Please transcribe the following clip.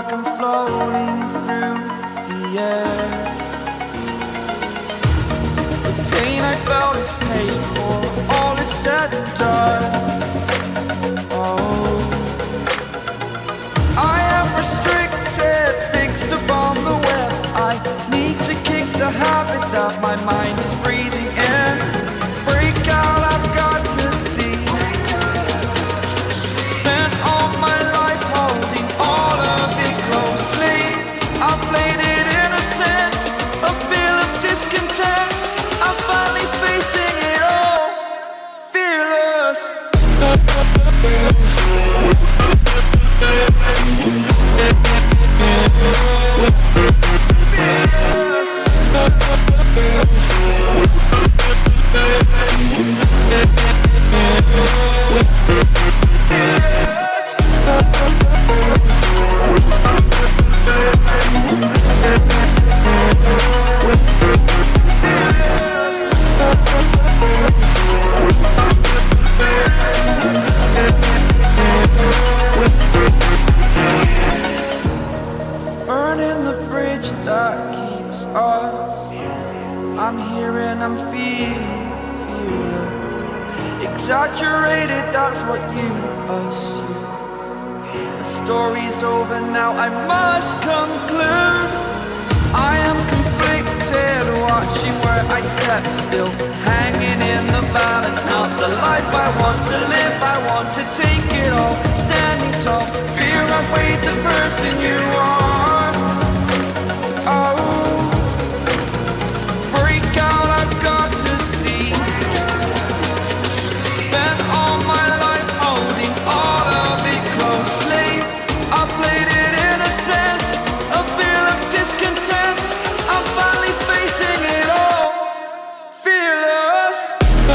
like I'm floating through the air. The pain I felt is paid for, all is said and done. Oh, I am restricted, fixed upon the web. I need to kick the habit that my mind is breathing in. Break out, I've got to see. Spent all my life holding all of it closely. I played it innocent, a feel of discontent. I'm finally facing it all, fearless. Burning the bridge that keeps us. I'm here and I'm feeling fearless. Exaggerated, that's what you assume. The story's over now, I must conclude. I am conflicted, watching where I step still, hanging in the balance. Not the life I want to live, I want to take it all. Standing tall, fear I've weighed the person you are.